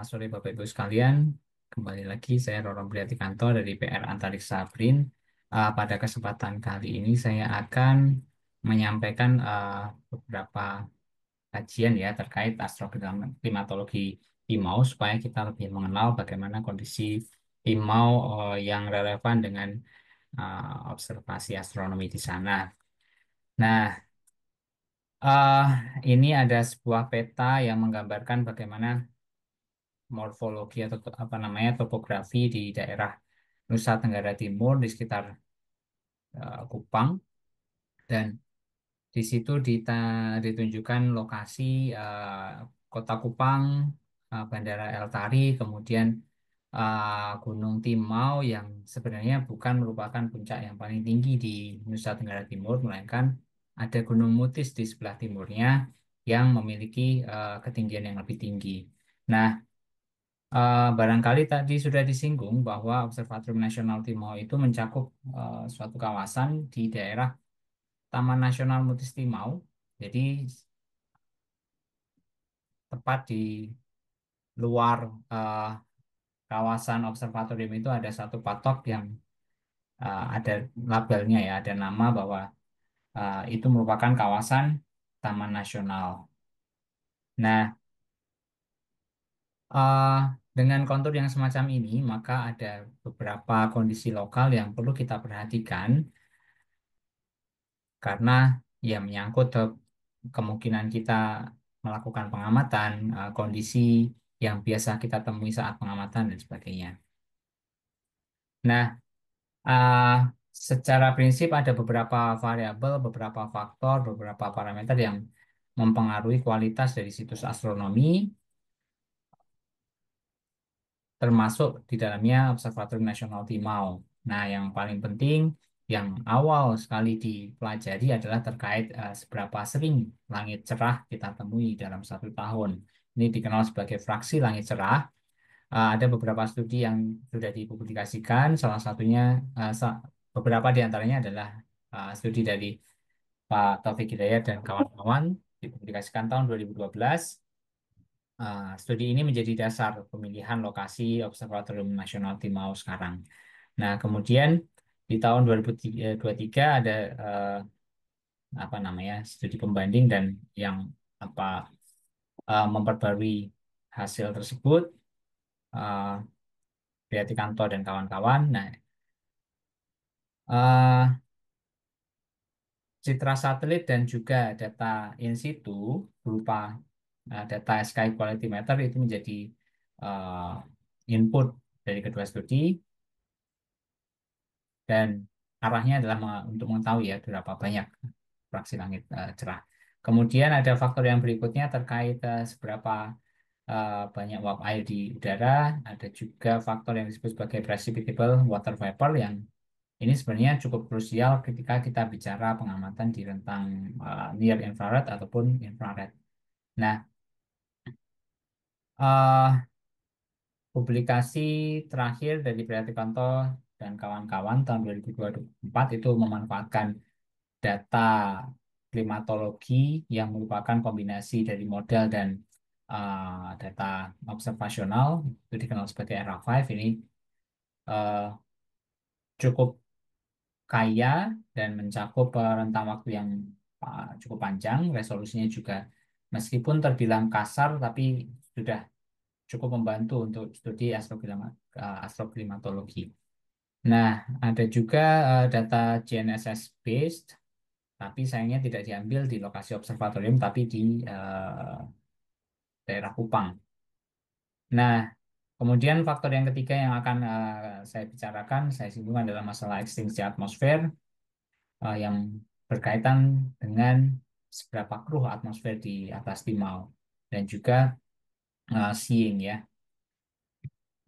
Selamat sore Bapak Ibu sekalian. Kembali lagi saya Roro Priatikanto dari PR Antariksa BRIN. Pada kesempatan kali ini saya akan menyampaikan beberapa kajian ya terkait astroklimatologi Timau supaya kita lebih mengenal bagaimana kondisi Timau yang relevan dengan observasi astronomi di sana. Nah, eh, ini ada sebuah peta yang menggambarkan bagaimana morfologi atau apa namanya topografi di daerah Nusa Tenggara Timur di sekitar Kupang, dan di situ ditunjukkan lokasi Kota Kupang, Bandara El Tari, kemudian Gunung Timau yang sebenarnya bukan merupakan puncak yang paling tinggi di Nusa Tenggara Timur, melainkan ada Gunung Mutis di sebelah timurnya yang memiliki ketinggian yang lebih tinggi. Nah, barangkali tadi sudah disinggung bahwa Observatorium Nasional Timau itu mencakup suatu kawasan di daerah Taman Nasional Mutis Timau. Jadi tepat di luar eh, kawasan observatorium itu ada satu patok yang ada labelnya ya, ada nama bahwa itu merupakan kawasan Taman Nasional. Nah, eh, dengan kontur yang semacam ini, maka ada beberapa kondisi lokal yang perlu kita perhatikan karena ya menyangkut kemungkinan kita melakukan pengamatan, kondisi yang biasa kita temui saat pengamatan dan sebagainya. Nah, uh, secara prinsip ada beberapa variabel, beberapa faktor, beberapa parameter yang mempengaruhi kualitas dari situs astronomi, termasuk di dalamnya Observatorium Nasional Timau. Nah, yang paling penting, yang awal sekali dipelajari adalah terkait seberapa sering langit cerah kita temui dalam satu tahun. Ini dikenal sebagai fraksi langit cerah. Ada beberapa studi yang sudah dipublikasikan, salah satunya beberapa di antaranya adalah studi dari Pak Taufik Hidayat dan kawan-kawan dipublikasikan tahun 2012. Studi ini menjadi dasar pemilihan lokasi Observatorium Nasional Timau sekarang. Nah, kemudian di tahun 2023 ada apa namanya studi pembanding dan yang apa memperbarui hasil tersebut, uh, Priatikanto dan kawan-kawan. Nah, eh, citra satelit dan juga data in situ berupa data Sky Quality Meter itu menjadi eh, input dari kedua studi, dan arahnya adalah untuk mengetahui ya berapa banyak fraksi langit cerah. Kemudian ada faktor yang berikutnya terkait seberapa banyak uap air di udara. Ada juga faktor yang disebut sebagai precipitable water vapor yang ini sebenarnya cukup krusial ketika kita bicara pengamatan di rentang near infrared ataupun infrared. Nah, eh, publikasi terakhir dari Priatikanto dan kawan-kawan tahun 2024 itu memanfaatkan data klimatologi yang merupakan kombinasi dari model dan data observasional, itu dikenal sebagai ERA5. Ini eh, cukup kaya dan mencakup rentang waktu yang cukup panjang, resolusinya juga meskipun terbilang kasar tapi sudah cukup membantu untuk studi astroklimatologi. Nah, ada juga data GNSS based, tapi sayangnya tidak diambil di lokasi observatorium tapi di daerah Kupang. Nah, kemudian faktor yang ketiga yang akan saya bicarakan, saya singgung adalah masalah ekstinsi atmosfer yang berkaitan dengan seberapa keruh atmosfer di atas Timau dan juga seeing ya.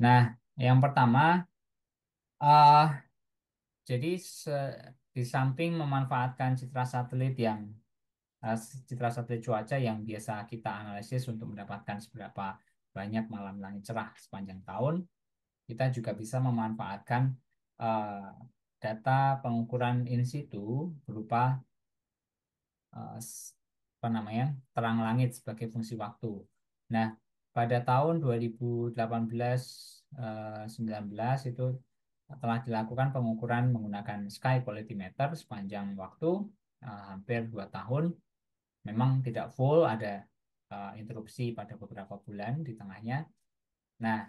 Nah, yang pertama, uh, jadi di samping memanfaatkan citra satelit cuaca yang biasa kita analisis untuk mendapatkan seberapa banyak malam langit cerah sepanjang tahun, kita juga bisa memanfaatkan uh, data pengukuran in situ berupa uh, s- apa namanya terang langit sebagai fungsi waktu. Nah, pada tahun 2018 19 itu telah dilakukan pengukuran menggunakan Sky Quality Meter sepanjang waktu hampir 2 tahun. Memang tidak full, ada interupsi pada beberapa bulan di tengahnya. Nah,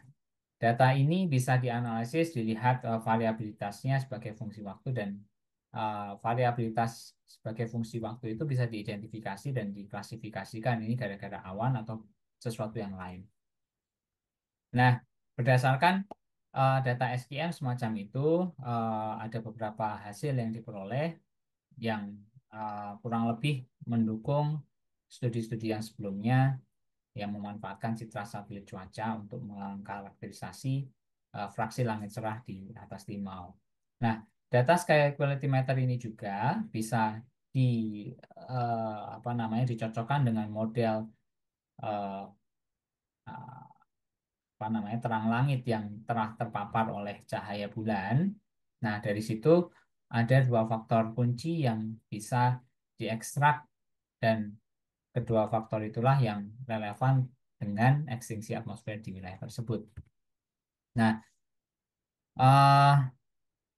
data ini bisa dianalisis, dilihat variabilitasnya sebagai fungsi waktu dan variabilitas sebagai fungsi waktu itu bisa diidentifikasi dan diklasifikasikan ini gara-gara awan atau sesuatu yang lain. Nah, berdasarkan data SQM semacam itu, ada beberapa hasil yang diperoleh yang kurang lebih mendukung studi-studi yang sebelumnya yang memanfaatkan citra satelit cuaca untuk mengkarakterisasi fraksi langit cerah di atas Timau. Nah, data sky quality meter ini juga bisa di apa namanya dicocokkan dengan model eh, apa namanya terang langit yang telah terpapar oleh cahaya bulan. Nah, dari situ ada dua faktor kunci yang bisa diekstrak dan kedua faktor itulah yang relevan dengan ekstinsi atmosfer di wilayah tersebut. Nah,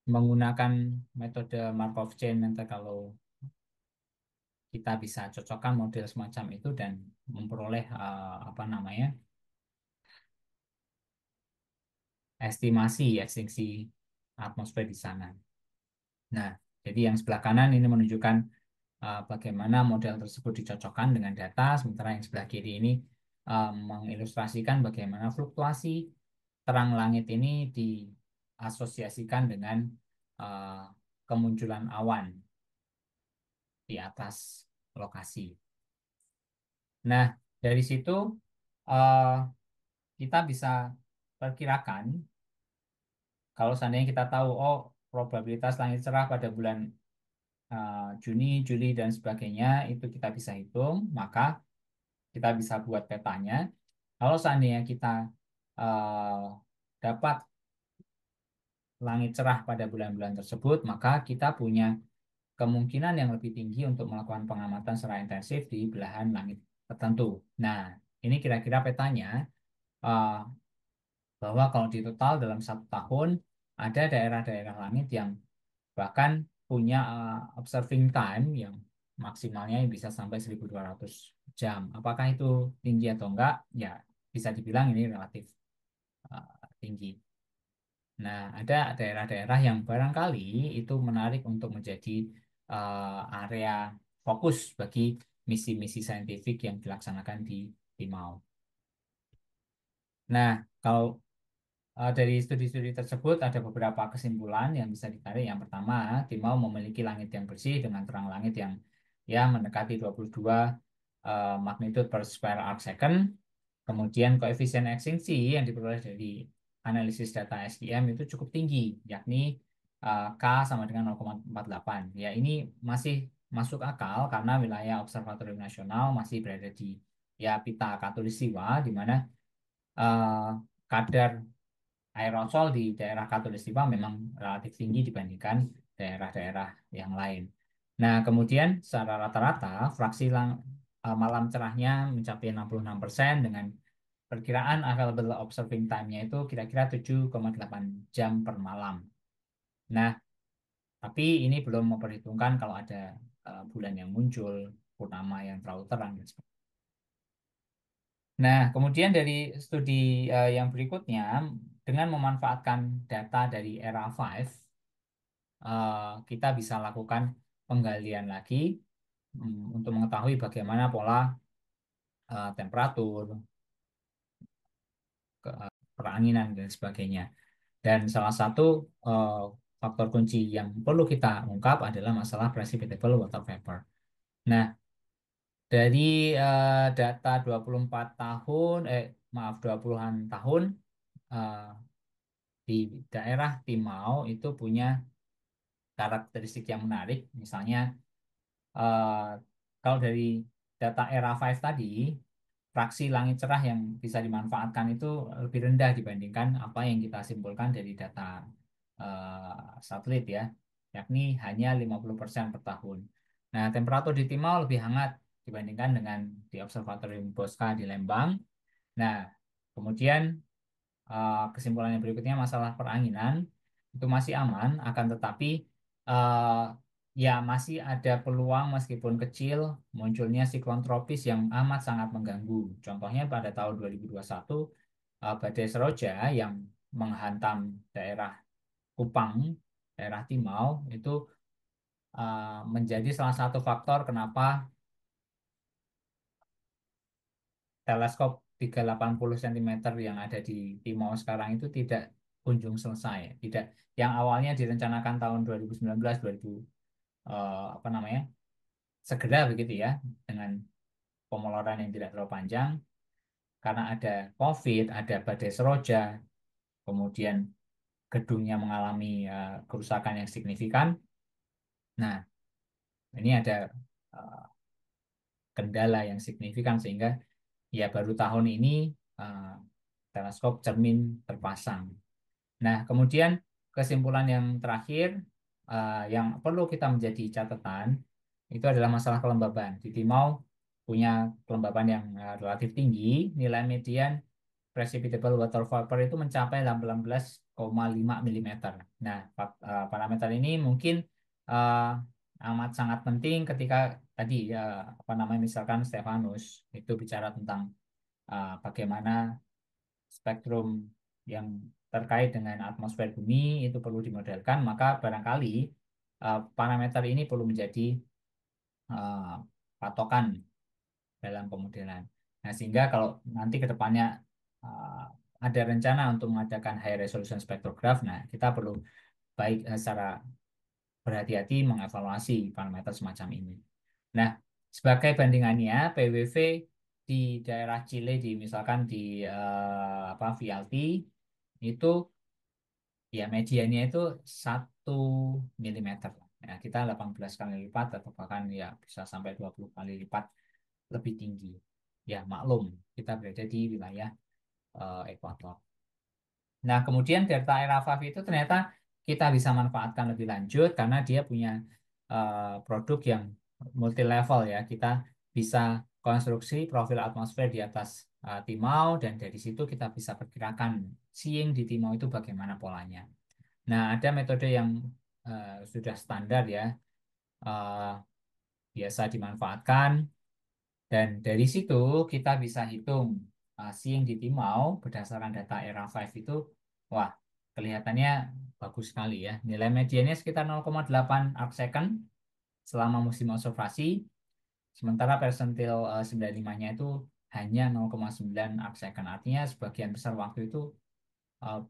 menggunakan metode Markov chain nanti kalau kita bisa cocokkan model semacam itu dan memperoleh apa namanya estimasi ekstinsi atmosfer di sana. Nah, jadi yang sebelah kanan ini menunjukkan bagaimana model tersebut dicocokkan dengan data, sementara yang sebelah kiri ini mengilustrasikan bagaimana fluktuasi terang langit ini diasosiasikan dengan uh, kemunculan awan di atas lokasi. Nah, dari situ uh, kita bisa perkirakan kalau seandainya kita tahu, oh probabilitas langit cerah pada bulan Juni, Juli, dan sebagainya itu kita bisa hitung, maka kita bisa buat petanya. Kalau seandainya kita uh, dapat langit cerah pada bulan-bulan tersebut, maka kita punya kemungkinan yang lebih tinggi untuk melakukan pengamatan secara intensif di belahan langit tertentu. Nah, ini kira-kira petanya uh, bahwa kalau di total dalam 1 tahun ada daerah-daerah langit yang bahkan punya observing time yang maksimalnya bisa sampai 1.200 jam. Apakah itu tinggi atau enggak? Ya, bisa dibilang ini relatif tinggi. Nah, ada daerah-daerah yang barangkali itu menarik untuk menjadi area fokus bagi misi-misi saintifik yang dilaksanakan di Timau. Nah, kalau dari studi-studi tersebut ada beberapa kesimpulan yang bisa ditarik. Yang pertama, Timau memiliki langit yang bersih dengan terang langit yang ya mendekati 22 magnitude per square arc second. Kemudian koefisien ekstinsi yang diperoleh dari analisis data SDM itu cukup tinggi, yakni K sama dengan 0,48. Ya, ini masih masuk akal karena wilayah Observatorium Nasional masih berada di ya pita Katulistiwa, di mana eh, kadar aerosol di daerah Katulistiwa memang relatif tinggi dibandingkan daerah-daerah yang lain. Nah, kemudian secara rata-rata fraksi malam cerahnya mencapai 66% dengan perkiraan available observing time-nya itu kira-kira 7,8 jam per malam. Nah, tapi ini belum memperhitungkan kalau ada bulan yang muncul, purnama yang terlalu terang dan sebagainya. Nah, kemudian dari studi yang berikutnya, dengan memanfaatkan data dari era 5, kita bisa lakukan penggalian lagi untuk mengetahui bagaimana pola temperatur, peranginan, dan sebagainya. Dan salah satu eh, faktor kunci yang perlu kita ungkap adalah masalah precipitable water vapor. Nah, dari data 24 tahun, maaf 20-an tahun, eh, di daerah Timau itu punya karakteristik yang menarik. Misalnya, eh, kalau dari data era 5 tadi, fraksi langit cerah yang bisa dimanfaatkan itu lebih rendah dibandingkan apa yang kita simpulkan dari data satelit ya, yakni hanya 50% per tahun. Nah, temperatur di Timau lebih hangat dibandingkan dengan di Observatorium Bosca di Lembang. Nah, Kemudian kesimpulan yang berikutnya masalah peranginan itu masih aman, akan tetapi eh, ya masih ada peluang meskipun kecil munculnya siklon tropis yang amat sangat mengganggu. Contohnya pada tahun 2021 badai Seroja yang menghantam daerah Kupang, daerah Timau itu menjadi salah satu faktor kenapa teleskop 380 cm yang ada di Timau sekarang itu tidak kunjung selesai. Tidak, yang awalnya direncanakan tahun 2019, 2000 apa namanya? Segera begitu ya, dengan pemoloran yang tidak terlalu panjang karena ada COVID, ada badai Seroja, kemudian gedungnya mengalami kerusakan yang signifikan. Nah, ini ada eh, kendala yang signifikan sehingga ya baru tahun ini eh, teleskop cermin terpasang. Nah, kemudian kesimpulan yang terakhir yang perlu kita menjadi catatan itu adalah masalah kelembaban. Di Timau punya kelembaban yang relatif tinggi, nilai median precipitable water vapor itu mencapai 18,5 mm. Nah, parameter ini mungkin eh, amat sangat penting ketika tadi ya apa namanya misalkan Stefanus itu bicara tentang bagaimana spektrum yang terkait dengan atmosfer bumi itu perlu dimodelkan, maka barangkali parameter ini perlu menjadi eh, patokan dalam pemodelan. Nah, sehingga kalau nanti ke depannya eh, ada rencana untuk mengadakan high resolution spectrograph, nah kita perlu baik secara berhati-hati mengevaluasi parameter semacam ini. Nah, sebagai bandingannya, PWV di daerah Chile, di misalkan di apa VLT itu ya mediannya itu 1 mm. Nah, kita 18 kali lipat atau bahkan ya bisa sampai 20 kali lipat lebih tinggi. Ya, maklum, kita berada di wilayah ekuator. Nah, kemudian Delta Era 5 itu ternyata kita bisa manfaatkan lebih lanjut karena dia punya produk yang multi level ya. Kita bisa konstruksi profil atmosfer di atas Timau dan dari situ kita bisa perkirakan seeing di Timau itu bagaimana polanya. Nah, ada metode yang sudah standar ya, eh, biasa dimanfaatkan dan dari situ kita bisa hitung seeing di Timau berdasarkan data era 5 itu, wah, kelihatannya bagus sekali ya. Nilai mediannya sekitar 0,8 arc second selama musim observasi, sementara persentil 95-nya itu hanya 0,9 arc second. Artinya sebagian besar waktu itu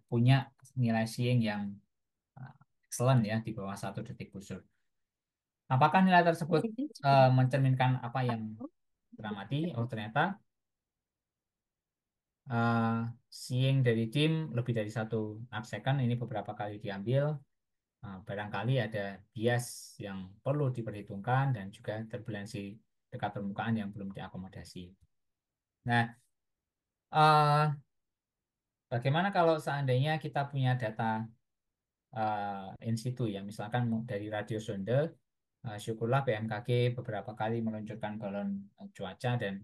punya nilai seeing yang uh, excellent ya di bawah 1 detik busur. Apakah nilai tersebut mencerminkan apa yang teramati? Oh, ternyata uh, seeing dari tim lebih dari 1 arc second ini beberapa kali diambil. Barangkali ada bias yang perlu diperhitungkan dan juga turbulensi dekat permukaan yang belum diakomodasi. Nah, uh, bagaimana kalau seandainya kita punya data in situ ya, misalkan dari radiosonde, syukurlah BMKG beberapa kali meluncurkan galon cuaca dan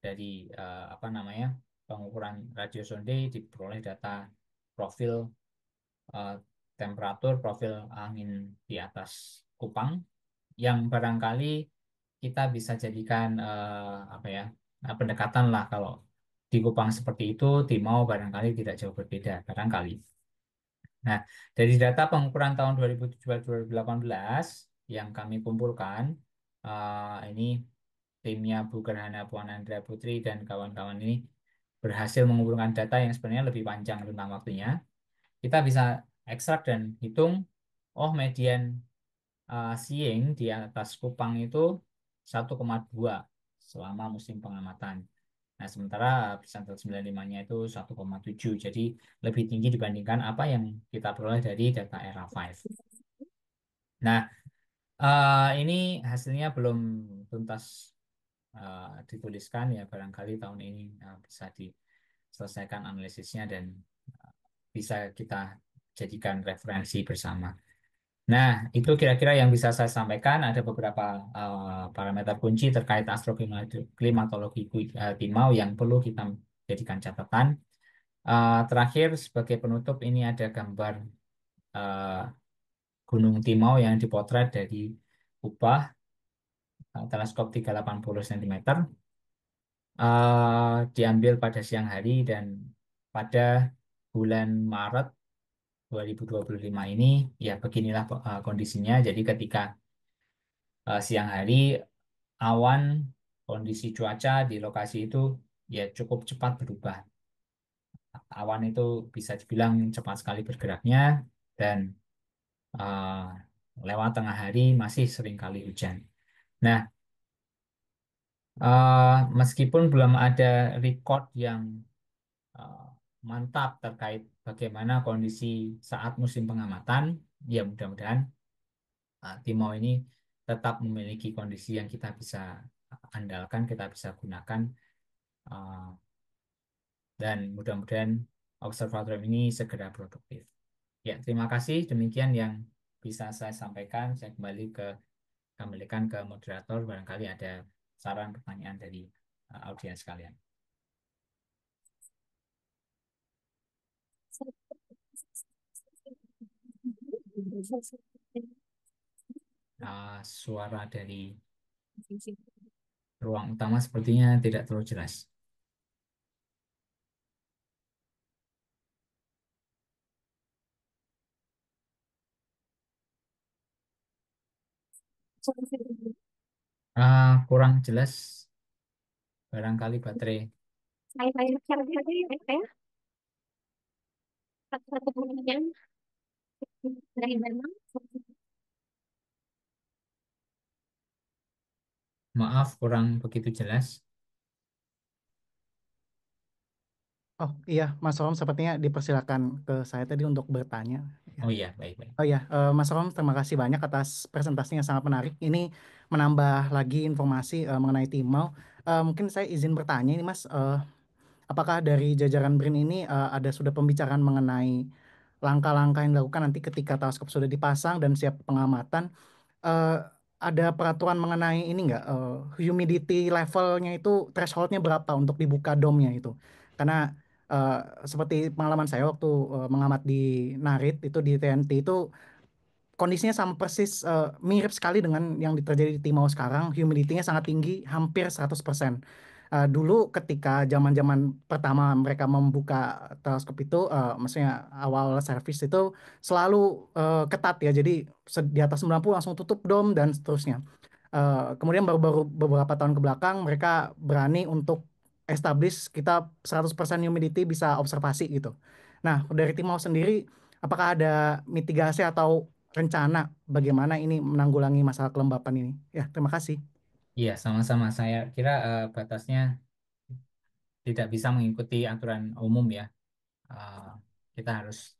dari apa namanya pengukuran radiosonde diperoleh data profil eh, temperatur, profil angin di atas Kupang yang barangkali kita bisa jadikan apa ya pendekatan lah kalau di Kupang seperti itu, di Mau barangkali tidak jauh berbeda barangkali. Nah, dari data pengukuran tahun 2017-2018 yang kami kumpulkan, ini timnya Bu Gerhana Puanandra Putri dan kawan-kawan ini berhasil mengumpulkan data yang sebenarnya lebih panjang tentang waktunya. Kita bisa ekstrak dan hitung, oh median seeing di atas Kupang itu 1,2 selama musim pengamatan. Nah, sementara persentil 95-nya itu 1,7. Jadi lebih tinggi dibandingkan apa yang kita peroleh dari data era 5. Nah, ini hasilnya belum tuntas dituliskan ya. Barangkali tahun ini bisa diselesaikan analisisnya dan uh, bisa kita jadikan referensi bersama. Nah, itu kira-kira yang bisa saya sampaikan. Ada beberapa parameter kunci terkait astroklimatologi Timau yang perlu kita jadikan catatan. Terakhir sebagai penutup ini ada gambar eh, Gunung Timau yang dipotret dari Ubah, teleskop 380 cm, diambil pada siang hari dan pada bulan Maret 2025 ini ya beginilah kondisinya. Jadi ketika siang hari awan kondisi cuaca di lokasi itu ya cukup cepat berubah. Awan itu bisa dibilang cepat sekali bergeraknya dan eh, lewat tengah hari masih sering kali hujan. Nah, meskipun belum ada record yang eh, mantap terkait bagaimana kondisi saat musim pengamatan, ya mudah-mudahan Timau ini tetap memiliki kondisi yang kita bisa andalkan, kita bisa gunakan, eh, dan mudah-mudahan observatorium ini segera produktif. Ya, terima kasih. Demikian yang bisa saya sampaikan. Saya kembalikan ke moderator. Barangkali ada saran pertanyaan dari audiens sekalian. Suara dari ruang utama sepertinya tidak terlalu jelas. Kurang jelas. Barangkali baterai. Saya share aja ya, saya satu pertanyaan dari Bambang. Maaf, kurang begitu jelas. Oh iya, Mas Rom sepertinya dipersilakan ke saya tadi untuk bertanya. Ya. Oh iya, baik-baik. Oh iya, Mas Rom terima kasih banyak atas presentasinya yang sangat menarik. Ini menambah lagi informasi mengenai Timau. Mungkin saya izin bertanya ini Mas, apakah dari jajaran BRIN ini ada sudah pembicaraan mengenai langkah-langkah yang dilakukan nanti ketika teleskop sudah dipasang dan siap pengamatan? eh, ada peraturan mengenai ini nggak, humidity levelnya itu thresholdnya berapa untuk dibuka domnya itu? Karena eh, seperti pengalaman saya waktu mengamat di Narit itu di TNT itu kondisinya sama persis, mirip sekali dengan yang terjadi di Timau sekarang. Humidity-nya sangat tinggi, hampir 100%. Dulu ketika zaman-zaman pertama mereka membuka teleskop itu, maksudnya awal servis itu selalu ketat ya. Jadi di atas 90 langsung tutup dom dan seterusnya. Kemudian baru-baru beberapa tahun ke belakang mereka berani untuk establish kita 100% humidity bisa observasi gitu. Nah, dari Timau sendiri apakah ada mitigasi atau rencana bagaimana ini menanggulangi masalah kelembapan ini? Ya, terima kasih. Iya, sama-sama. Saya kira batasnya tidak bisa mengikuti aturan umum ya. Eh, kita harus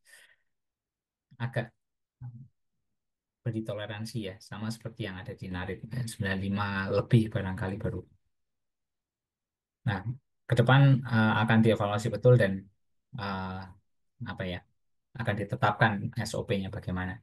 agak beri toleransi ya, sama seperti yang ada di Narit. 95 lebih barangkali baru. Nah, ke depan akan dievaluasi betul dan eh, apa ya, akan ditetapkan SOP-nya bagaimana.